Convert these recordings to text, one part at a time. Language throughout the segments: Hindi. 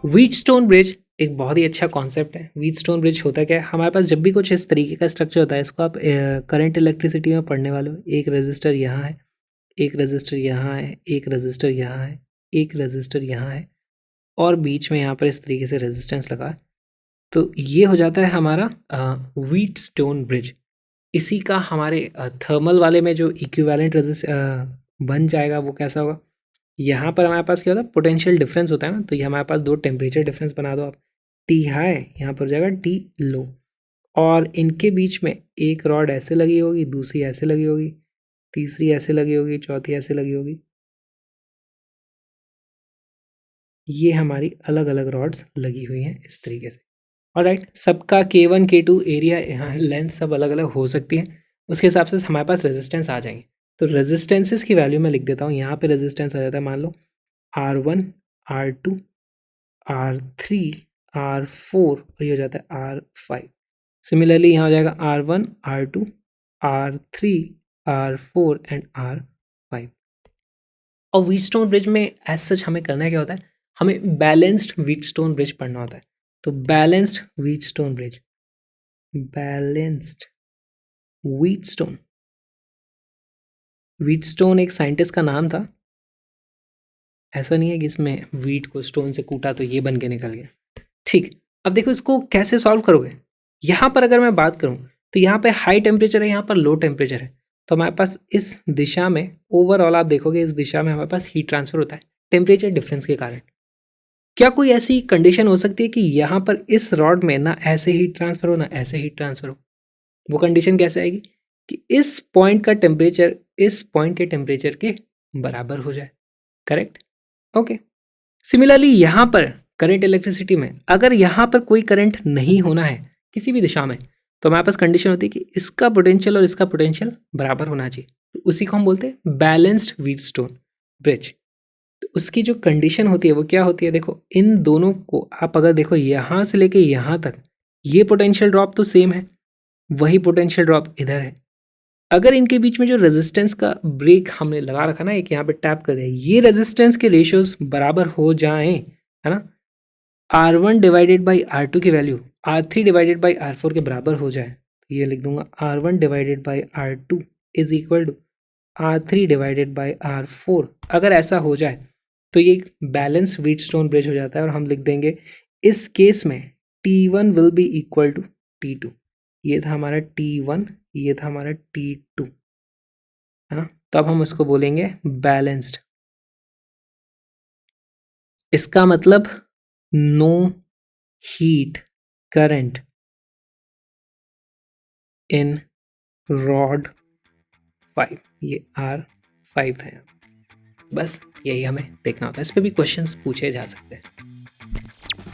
व्हीटस्टोन ब्रिज एक बहुत ही अच्छा कॉन्सेप्ट है। व्हीटस्टोन ब्रिज होता क्या है, हमारे पास जब भी कुछ इस तरीके का स्ट्रक्चर होता है, इसको आप करंट इलेक्ट्रिसिटी में पढ़ने वाले हो। एक रजिस्टर यहाँ है, एक रजिस्टर यहाँ है, एक रजिस्टर यहाँ है, एक रजिस्टर यहाँ है, और बीच में यहाँ पर इस तरीके से रेजिस्टेंस लगा है। तो ये हो जाता है हमारा व्हीटस्टोन ब्रिज। इसी का हमारे थर्मल वाले में जो इक्विवेलेंट बन जाएगा वो कैसा होगा, यहाँ पर हमारे पास क्या होता है, पोटेंशियल डिफरेंस होता है ना। तो ये हमारे पास दो टेम्परेचर डिफरेंस बना दो आप, टी हाई यहाँ पर हो जाएगा टी लो, और इनके बीच में एक रॉड ऐसे लगी होगी, दूसरी ऐसे लगी होगी, तीसरी ऐसे लगी होगी, चौथी ऐसे लगी होगी। ये हमारी अलग अलग रॉड्स लगी हुई हैं इस तरीके से। ऑलराइट, सबका K1 K2 एरिया लेंथ सब अलग अलग हो सकती है, उसके हिसाब से हमारे पास रेजिस्टेंस आ जाएंगे। तो रेजिस्टेंसेस की वैल्यू मैं लिख देता हूँ। यहाँ पे रेजिस्टेंस आ जाता है, मान लो R1 R2 R3 R4 और ये हो जाता है R5। सिमिलरली यहाँ हो जाएगा R1 R2 R3 R4 and R5। और व्हीटस्टोन ब्रिज में एज सच हमें करना क्या होता है, हमें बैलेंस्ड व्हीटस्टोन ब्रिज पढ़ना होता है। तो balanced Wheatstone bridge, balanced Wheatstone, Wheatstone एक साइंटिस्ट का नाम था। ऐसा नहीं है कि इसमें व्हीट को स्टोन से कूटा तो ये बन के निकल गया। ठीक, अब देखो इसको कैसे सॉल्व करोगे। यहाँ पर अगर मैं बात करूँ तो यहाँ पे हाई टेम्परेचर है, यहाँ पर लो टेम्परेचर है। तो हमारे पास इस दिशा में ओवरऑल आप देखोगे इस दिशा में हमारे पास हीट ट्रांसफर होता है टेम्परेचर डिफरेंस के कारण। क्या कोई ऐसी कंडीशन हो सकती है कि यहाँ पर इस रॉड में ना ऐसे हीट ट्रांसफर हो ना ऐसे हीट ट्रांसफर हो? वो कंडीशन कैसे आएगी कि इस पॉइंट का टेम्परेचर इस पॉइंट के टेम्परेचर के बराबर हो जाए। Correct, okay. सिमिलरली यहाँ पर करंट इलेक्ट्रिसिटी में अगर यहाँ पर कोई करंट नहीं होना है किसी भी दिशा में, तो हमारे पास कंडीशन होती है कि इसका पोटेंशियल और इसका पोटेंशियल बराबर होना चाहिए। तो उसी को हम बोलते हैं बैलेंस्ड व्हीटस्टोन ब्रिज। तो उसकी जो कंडीशन होती है वो क्या होती है, देखो इन दोनों को आप अगर देखो यहाँ से लेके यहाँ तक, ये पोटेंशियल ड्रॉप तो सेम है, वही पोटेंशियल ड्रॉप इधर है। अगर इनके बीच में जो रेजिस्टेंस का ब्रेक हमने लगा रखा ना, एक यहाँ पे टैप कर दिया, ये रेजिस्टेंस के रेशियोज बराबर हो जाएं, है ना, R1 डिवाइडेड बाई R2 की value R3 divided by R4 के बराबर हो जाए, तो ये लिख दूंगा R1 divided by R2 is equal to R3 divided by R4। अगर ऐसा हो जाए तो ये बैलेंस व्हीटस्टोन ब्रिज हो जाता है, और हम लिख देंगे इस केस में T1 will be equal to T2। ये था हमारा T1, ये था हमारा T2, है ना। तो अब हम उसको बोलेंगे बैलेंस्ड। इसका मतलब no heat current in rod 5, ये R5 था। बस यही हमें देखना होता है। इस पर भी क्वेश्चंस पूछे जा सकते हैं।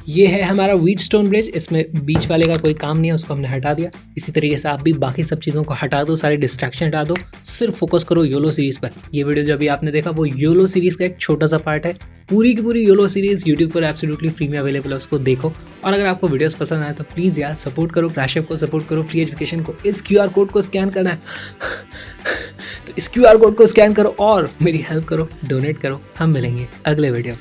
ये है हमारा व्हीटस्टोन ब्रिज, इसमें बीच वाले का कोई काम नहीं है, उसको हमने हटा दिया। इसी तरीके से आप भी बाकी सब चीज़ों को हटा दो, सारे डिस्ट्रैक्शन हटा दो, सिर्फ फोकस करो योलो सीरीज़ पर। ये वीडियो जो अभी आपने देखा वो योलो सीरीज़ का एक छोटा सा पार्ट है। पूरी की पूरी योलो सीरीज़ यूट्यूब पर एब्सोल्युटली फ्री में अवेलेबल है, उसको देखो। और अगर आपको वीडियोस पसंद आए तो प्लीज़ यार सपोर्ट करो, क्रैशअप को सपोर्ट करो, फ्री एजुकेशन को। इस QR कोड को स्कैन करना है तो इस QR कोड को स्कैन करो और मेरी हेल्प करो, डोनेट करो। हम मिलेंगे अगले वीडियो।